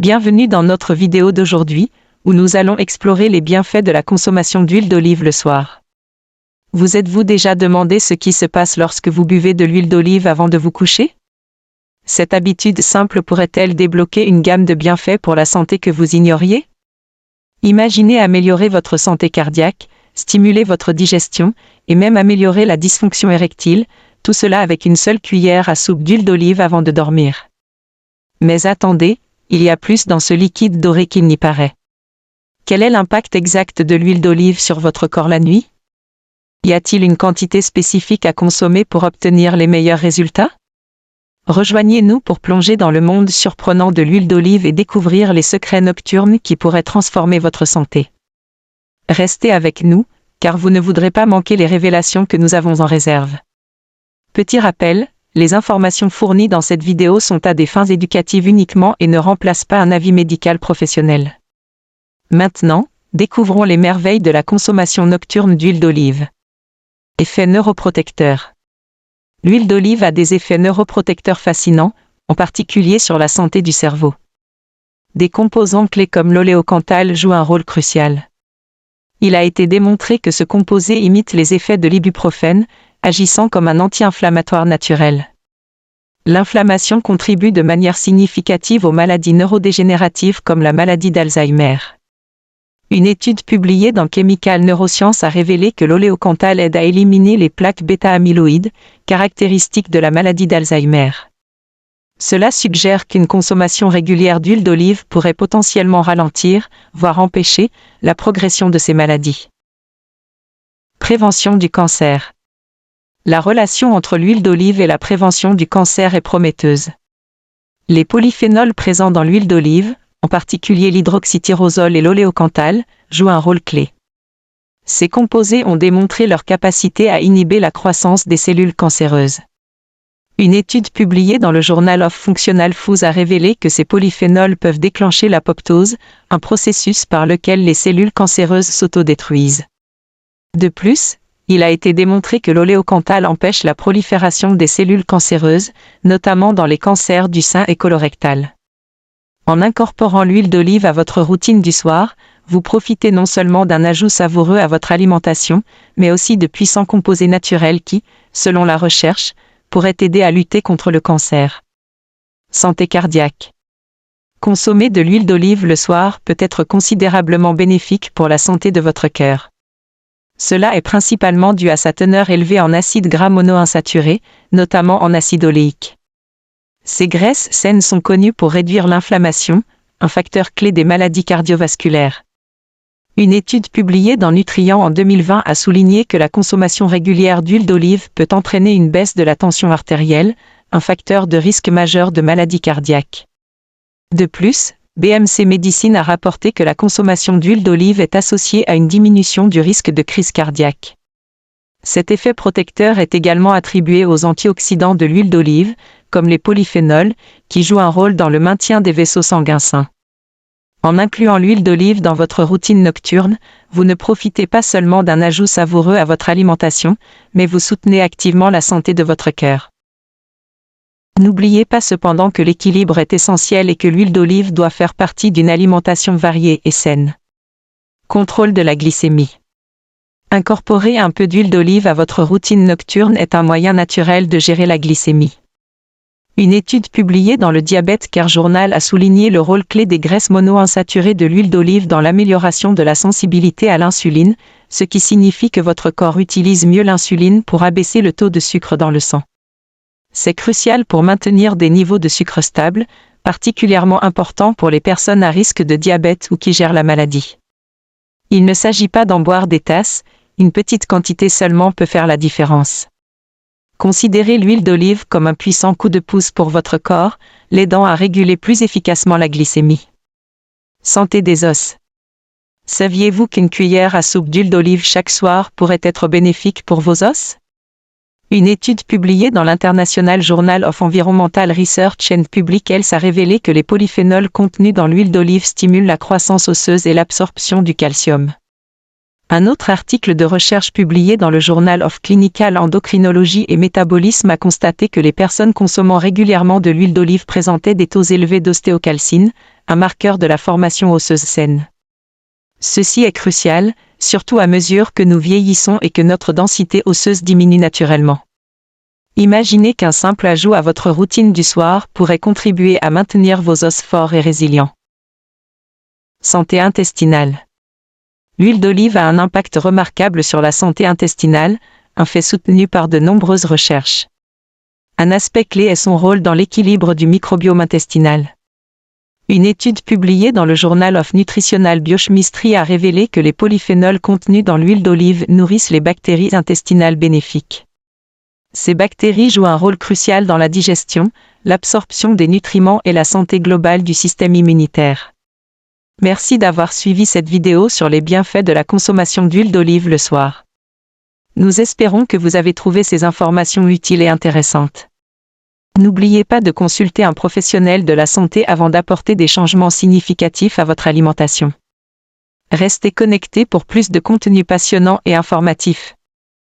Bienvenue dans notre vidéo d'aujourd'hui, où nous allons explorer les bienfaits de la consommation d'huile d'olive le soir. Vous êtes-vous déjà demandé ce qui se passe lorsque vous buvez de l'huile d'olive avant de vous coucher? Cette habitude simple pourrait-elle débloquer une gamme de bienfaits pour la santé que vous ignoriez? Imaginez améliorer votre santé cardiaque, stimuler votre digestion, et même améliorer la dysfonction érectile, tout cela avec une seule cuillère à soupe d'huile d'olive avant de dormir. Mais attendez, il y a plus dans ce liquide doré qu'il n'y paraît. Quel est l'impact exact de l'huile d'olive sur votre corps la nuit? Y a-t-il une quantité spécifique à consommer pour obtenir les meilleurs résultats? Rejoignez-nous pour plonger dans le monde surprenant de l'huile d'olive et découvrir les secrets nocturnes qui pourraient transformer votre santé. Restez avec nous, car vous ne voudrez pas manquer les révélations que nous avons en réserve. Petit rappel, les informations fournies dans cette vidéo sont à des fins éducatives uniquement et ne remplacent pas un avis médical professionnel. Maintenant, découvrons les merveilles de la consommation nocturne d'huile d'olive. Effet neuroprotecteur. L'huile d'olive a des effets neuroprotecteurs fascinants, en particulier sur la santé du cerveau. Des composants clés comme l'oléocanthal jouent un rôle crucial. Il a été démontré que ce composé imite les effets de l'ibuprofène, agissant comme un anti-inflammatoire naturel. L'inflammation contribue de manière significative aux maladies neurodégénératives comme la maladie d'Alzheimer. Une étude publiée dans Chemical Neuroscience a révélé que l'oléocanthal aide à éliminer les plaques bêta-amyloïdes, caractéristiques de la maladie d'Alzheimer. Cela suggère qu'une consommation régulière d'huile d'olive pourrait potentiellement ralentir, voire empêcher, la progression de ces maladies. Prévention du cancer. La relation entre l'huile d'olive et la prévention du cancer est prometteuse. Les polyphénols présents dans l'huile d'olive, en particulier l'hydroxytyrosol et l'oléocanthal, jouent un rôle clé. Ces composés ont démontré leur capacité à inhiber la croissance des cellules cancéreuses. Une étude publiée dans le Journal of Functional Foods a révélé que ces polyphénols peuvent déclencher l'apoptose, un processus par lequel les cellules cancéreuses s'autodétruisent. De plus, il a été démontré que l'oléocanthal empêche la prolifération des cellules cancéreuses, notamment dans les cancers du sein et colorectal. En incorporant l'huile d'olive à votre routine du soir, vous profitez non seulement d'un ajout savoureux à votre alimentation, mais aussi de puissants composés naturels qui, selon la recherche, pourraient aider à lutter contre le cancer. Santé cardiaque. Consommer de l'huile d'olive le soir peut être considérablement bénéfique pour la santé de votre cœur. Cela est principalement dû à sa teneur élevée en acides gras monoinsaturés, notamment en acide oléique. Ces graisses saines sont connues pour réduire l'inflammation, un facteur clé des maladies cardiovasculaires. Une étude publiée dans Nutrient en 2020 a souligné que la consommation régulière d'huile d'olive peut entraîner une baisse de la tension artérielle, un facteur de risque majeur de maladies cardiaques. De plus, BMC Medicine a rapporté que la consommation d'huile d'olive est associée à une diminution du risque de crise cardiaque. Cet effet protecteur est également attribué aux antioxydants de l'huile d'olive, comme les polyphénols, qui jouent un rôle dans le maintien des vaisseaux sanguins sains. En incluant l'huile d'olive dans votre routine nocturne, vous ne profitez pas seulement d'un ajout savoureux à votre alimentation, mais vous soutenez activement la santé de votre cœur. N'oubliez pas cependant que l'équilibre est essentiel et que l'huile d'olive doit faire partie d'une alimentation variée et saine. Contrôle de la glycémie. Incorporer un peu d'huile d'olive à votre routine nocturne est un moyen naturel de gérer la glycémie. Une étude publiée dans le Diabetes Care Journal a souligné le rôle clé des graisses monoinsaturées de l'huile d'olive dans l'amélioration de la sensibilité à l'insuline, ce qui signifie que votre corps utilise mieux l'insuline pour abaisser le taux de sucre dans le sang. C'est crucial pour maintenir des niveaux de sucre stables, particulièrement important pour les personnes à risque de diabète ou qui gèrent la maladie. Il ne s'agit pas d'en boire des tasses, une petite quantité seulement peut faire la différence. Considérez l'huile d'olive comme un puissant coup de pouce pour votre corps, l'aidant à réguler plus efficacement la glycémie. Santé des os. Saviez-vous qu'une cuillère à soupe d'huile d'olive chaque soir pourrait être bénéfique pour vos os? Une étude publiée dans l'International Journal of Environmental Research and Public Health a révélé que les polyphénols contenus dans l'huile d'olive stimulent la croissance osseuse et l'absorption du calcium. Un autre article de recherche publié dans le Journal of Clinical Endocrinology et Métabolisme a constaté que les personnes consommant régulièrement de l'huile d'olive présentaient des taux élevés d'ostéocalcine, un marqueur de la formation osseuse saine. Ceci est crucial, surtout à mesure que nous vieillissons et que notre densité osseuse diminue naturellement. Imaginez qu'un simple ajout à votre routine du soir pourrait contribuer à maintenir vos os forts et résilients. Santé intestinale. L'huile d'olive a un impact remarquable sur la santé intestinale, un fait soutenu par de nombreuses recherches. Un aspect clé est son rôle dans l'équilibre du microbiome intestinal. Une étude publiée dans le Journal of Nutritional Biochemistry a révélé que les polyphénols contenus dans l'huile d'olive nourrissent les bactéries intestinales bénéfiques. Ces bactéries jouent un rôle crucial dans la digestion, l'absorption des nutriments et la santé globale du système immunitaire. Merci d'avoir suivi cette vidéo sur les bienfaits de la consommation d'huile d'olive le soir. Nous espérons que vous avez trouvé ces informations utiles et intéressantes. N'oubliez pas de consulter un professionnel de la santé avant d'apporter des changements significatifs à votre alimentation. Restez connectés pour plus de contenu passionnant et informatif.